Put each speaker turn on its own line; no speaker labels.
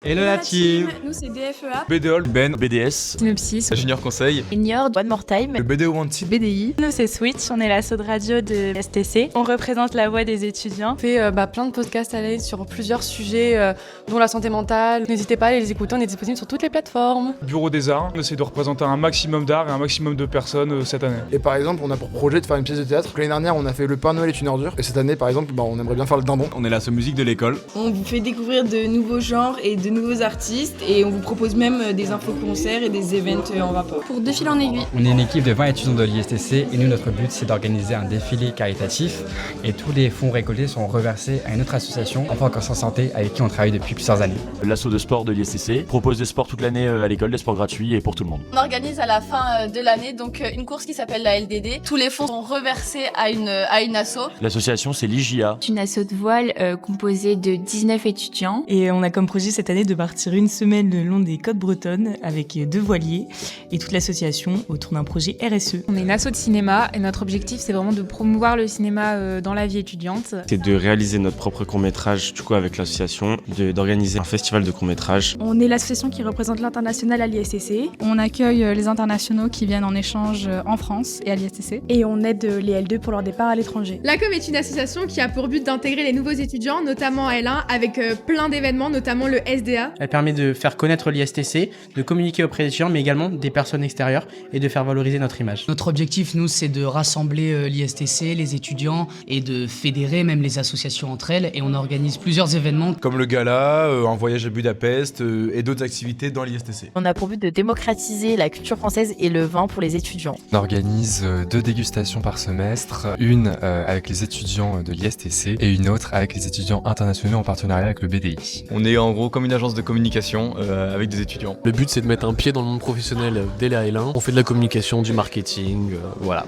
Hello la team.
Nous c'est DFEA,
BDOL,
Ben,
BDS,
Synopsis,
Junior Conseil,
Ignore, One More Time,
le BDO Wanted,
BDI.
nous c'est Switch, on est l'assaut de radio de STC, on représente la voix des étudiants.
On fait plein de podcasts à l'aide sur plusieurs sujets, dont la santé mentale. N'hésitez pas à aller les écouter, on est disponible sur toutes les plateformes.
Bureau des Arts. On essaie de représenter un maximum d'art et un maximum de personnes cette année.
Et par exemple, on a pour projet de faire une pièce de théâtre. L'année dernière, on a fait Le Père Noël est une ordure. Et cette année, par exemple, on aimerait bien faire le dindon.
on est la seule musique de l'école.
On vous fait découvrir de nouveaux genres et de nouveaux artistes et on vous propose même des infos-concerts et des events en rapport.
Pour deux fils en aiguille.
on est une équipe de 20 étudiants de l'ISTC et nous notre but c'est d'organiser un défilé caritatif et tous les fonds récoltés sont reversés à une autre association, Enfants en santé, avec qui on travaille depuis plusieurs années.
L'assaut de sport de l'ISTC propose des sports toute l'année à l'école, des sports gratuits et pour tout le monde.
On organise à la fin de l'année donc une course qui s'appelle la LDD. Tous les fonds sont reversés à une asso.
L'association c'est l'IGIA.
C'est une asso de voile composée de 19 étudiants.
Et on a comme projet cette année de partir une semaine le long des côtes bretonnes avec 2 voiliers et toute l'association autour d'un projet RSE.
On est une asso de cinéma et notre objectif c'est vraiment de promouvoir le cinéma dans la vie étudiante.
C'est de réaliser notre propre court-métrage du coup avec l'association, d'organiser un festival de court-métrage.
On est l'association qui représente l'international à l'ISTC.
On accueille les internationaux qui viennent en échange en France et à l'ISTC.
Et on aide les L2 pour leur départ à l'étranger.
La Com est une association qui a pour but d'intégrer les nouveaux étudiants, notamment à L1, avec plein d'événements, notamment le SDA.
Elle permet de faire connaître l'ISTC, de communiquer auprès des étudiants, mais également des personnes extérieures et de faire valoriser notre image.
Notre objectif, nous, c'est de rassembler l'ISTC, les étudiants et de fédérer même les associations entre elles. Et on organise plusieurs événements.
Comme le gala, un voyage à Budapest et d'autres activités dans l'ISTC.
On a pour but de démocratiser la culture française et le vin pour les étudiants.
On organise 2 dégustations par semestre, une avec les étudiants de l'ISTC et une autre avec les étudiants internationaux en partenariat avec le BDI.
On est en gros comme une agence de communication avec des étudiants.
Le but c'est de mettre un pied dans le monde professionnel dès la L1. On fait de la communication, du marketing, voilà.